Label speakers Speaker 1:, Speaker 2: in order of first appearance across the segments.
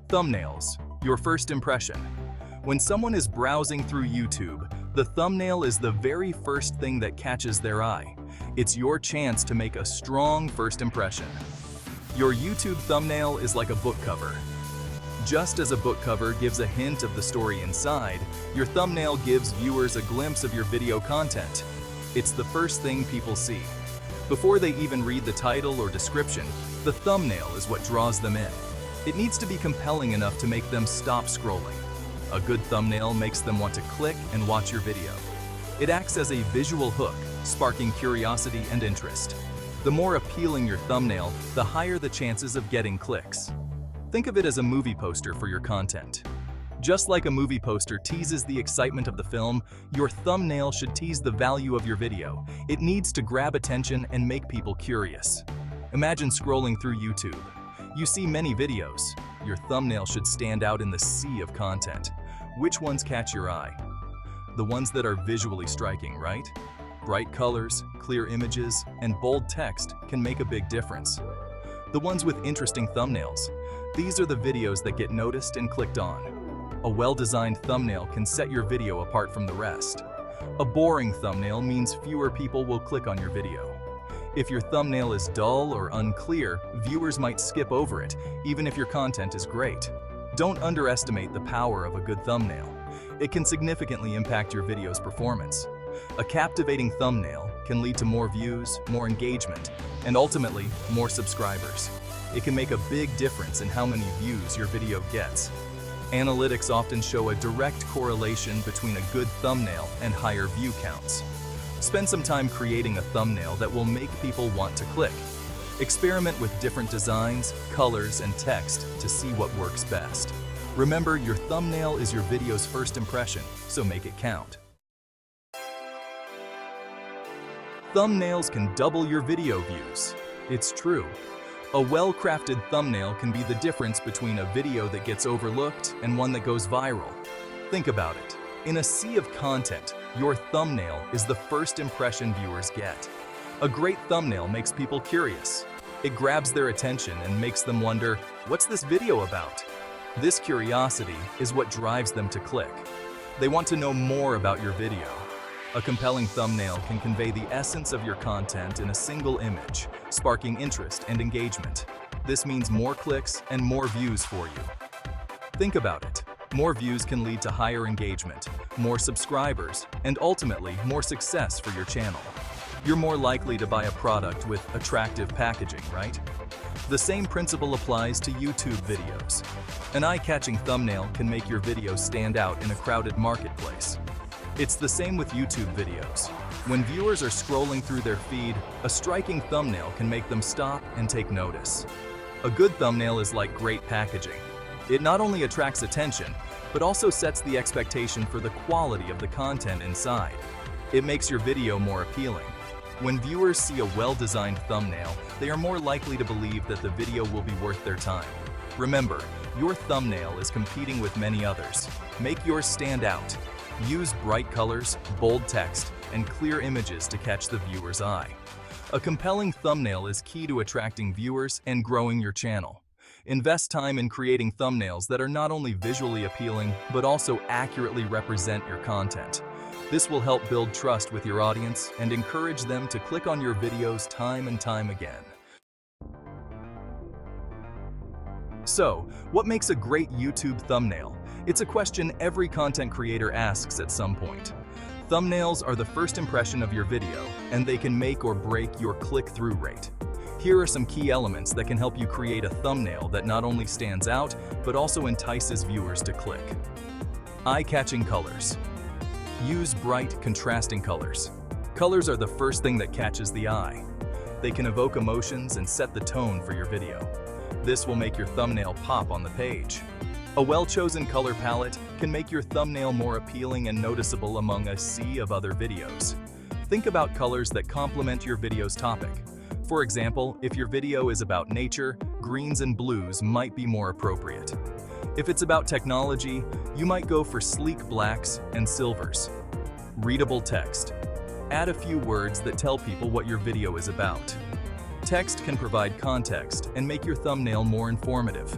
Speaker 1: Thumbnails, your first impression. When someone is browsing through YouTube, the thumbnail is the very first thing that catches their eye. It's your chance to make a strong first impression. Your YouTube thumbnail is like a book cover. Just as a book cover gives a hint of the story inside, your thumbnail gives viewers a glimpse of your video content. It's the first thing people see. Before they even read the title or description, the thumbnail is what draws them in. It needs to be compelling enough to make them stop scrolling. A good thumbnail makes them want to click and watch your video. It acts as a visual hook, sparking curiosity and interest. The more appealing your thumbnail, the higher the chances of getting clicks. Think of it as a movie poster for your content. Just like a movie poster teases the excitement of the film, your thumbnail should tease the value of your video. It needs to grab attention and make people curious. Imagine scrolling through YouTube. You see many videos. Your thumbnail should stand out in the sea of content. Which ones catch your eye? The ones that are visually striking, right? Bright colors, clear images, and bold text can make a big difference. The ones with interesting thumbnails. These are the videos that get noticed and clicked on. A well-designed thumbnail can set your video apart from the rest. A boring thumbnail means fewer people will click on your video. If your thumbnail is dull or unclear, viewers might skip over it, even if your content is great. Don't underestimate the power of a good thumbnail. It can significantly impact your video's performance. A captivating thumbnail can lead to more views, more engagement, and ultimately, more subscribers. It can make a big difference in how many views your video gets. Analytics often show a direct correlation between a good thumbnail and higher view counts. Spend some time creating a thumbnail that will make people want to click. Experiment with different designs, colors, and text to see what works best. Remember, your thumbnail is your video's first impression, so make it count. Thumbnails can double your video views. It's true. A well-crafted thumbnail can be the difference between a video that gets overlooked and one that goes viral. Think about it. In a sea of content, your thumbnail is the first impression viewers get. A great thumbnail makes people curious. It grabs their attention and makes them wonder, what's this video about? This curiosity is what drives them to click. They want to know more about your video. A compelling thumbnail can convey the essence of your content in a single image, sparking interest and engagement. This means more clicks and more views for you. Think about it. More views can lead to higher engagement, more subscribers, and ultimately more success for your channel. You're more likely to buy a product with attractive packaging, right? The same principle applies to YouTube videos. An eye-catching thumbnail can make your video stand out in a crowded marketplace. It's the same with YouTube videos. When viewers are scrolling through their feed, a striking thumbnail can make them stop and take notice. A good thumbnail is like great packaging. It not only attracts attention, but also sets the expectation for the quality of the content inside. It makes your video more appealing. When viewers see a well-designed thumbnail, they are more likely to believe that the video will be worth their time. Remember, your thumbnail is competing with many others. Make yours stand out. Use bright colors, bold text, and clear images to catch the viewer's eye. A compelling thumbnail is key to attracting viewers and growing your channel. Invest time in creating thumbnails that are not only visually appealing, but also accurately represent your content. This will help build trust with your audience and encourage them to click on your videos time and time again. So, what makes a great YouTube thumbnail? It's a question every content creator asks at some point. Thumbnails are the first impression of your video, and they can make or break your click-through rate. Here are some key elements that can help you create a thumbnail that not only stands out, but also entices viewers to click. Eye-catching colors. Use bright, contrasting colors. Colors are the first thing that catches the eye. They can evoke emotions and set the tone for your video. This will make your thumbnail pop on the page. A well-chosen color palette can make your thumbnail more appealing and noticeable among a sea of other videos. Think about colors that complement your video's topic. For example, if your video is about nature, greens and blues might be more appropriate. If it's about technology, you might go for sleek blacks and silvers. Readable text. Add a few words that tell people what your video is about. Text can provide context and make your thumbnail more informative.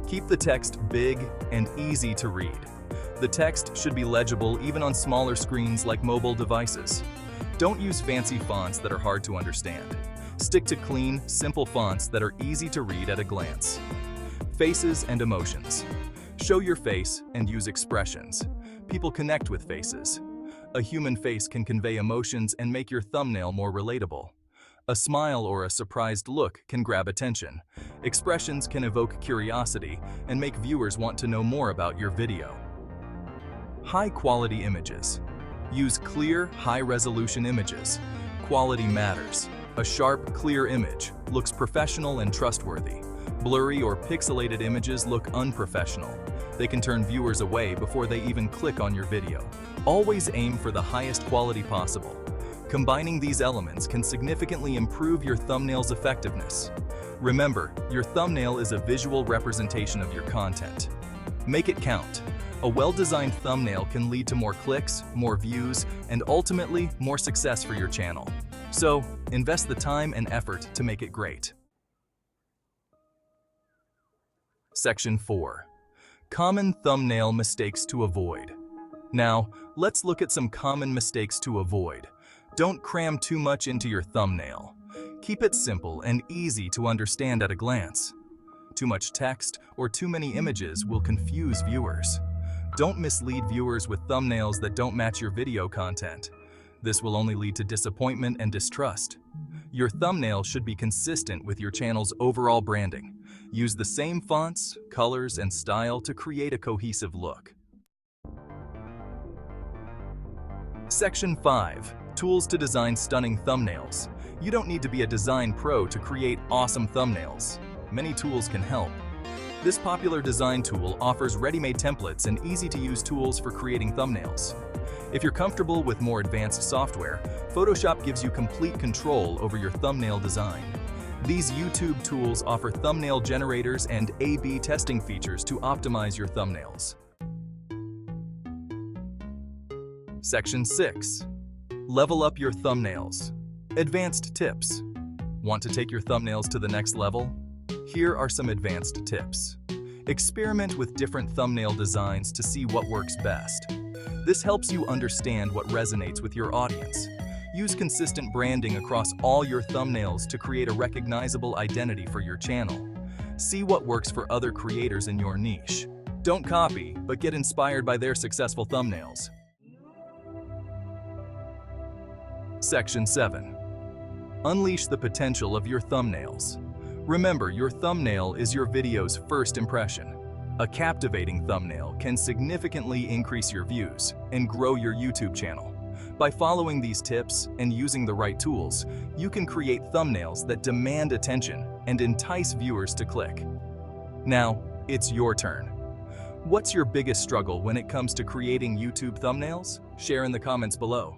Speaker 1: Keep the text big and easy to read. The text should be legible even on smaller screens like mobile devices. Don't use fancy fonts that are hard to understand. Stick to clean, simple fonts that are easy to read at a glance. Faces and emotions. Show your face and use expressions. People connect with faces. A human face can convey emotions and make your thumbnail more relatable. A smile or a surprised look can grab attention. Expressions can evoke curiosity and make viewers want to know more about your video. High-quality images. Use clear, high-resolution images. Quality matters. A sharp, clear image looks professional and trustworthy. Blurry or pixelated images look unprofessional. They can turn viewers away before they even click on your video. Always aim for the highest quality possible. Combining these elements can significantly improve your thumbnail's effectiveness. Remember, your thumbnail is a visual representation of your content. Make it count. A well-designed thumbnail can lead to more clicks, more views, and ultimately more success for your channel. So, invest the time and effort to make it great. Section 4. Common thumbnail mistakes to avoid. Now, let's look at some common mistakes to avoid. Don't cram too much into your thumbnail. Keep it simple and easy to understand at a glance. Too much text or too many images will confuse viewers. Don't mislead viewers with thumbnails that don't match your video content. This will only lead to disappointment and distrust. Your thumbnail should be consistent with your channel's overall branding. Use the same fonts, colors, and style to create a cohesive look. Section 5. Tools to design stunning thumbnails. You don't need to be a design pro to create awesome thumbnails. Many tools can help. This popular design tool offers ready-made templates and easy-to-use tools for creating thumbnails. If you're comfortable with more advanced software, Photoshop gives you complete control over your thumbnail design. These YouTube tools offer thumbnail generators and A/B testing features to optimize your thumbnails. Section 6. Level up your thumbnails. Advanced tips. Want to take your thumbnails to the next level? Here are some advanced tips. Experiment with different thumbnail designs to see what works best. This helps you understand what resonates with your audience. Use consistent branding across all your thumbnails to create a recognizable identity for your channel. See what works for other creators in your niche. Don't copy, but get inspired by their successful thumbnails. Section 7. Unleash the potential of your thumbnails. Remember, your thumbnail is your video's first impression. A captivating thumbnail can significantly increase your views and grow your YouTube channel. By following these tips and using the right tools, you can create thumbnails that demand attention and entice viewers to click. Now, it's your turn. What's your biggest struggle when it comes to creating YouTube thumbnails? Share in the comments below.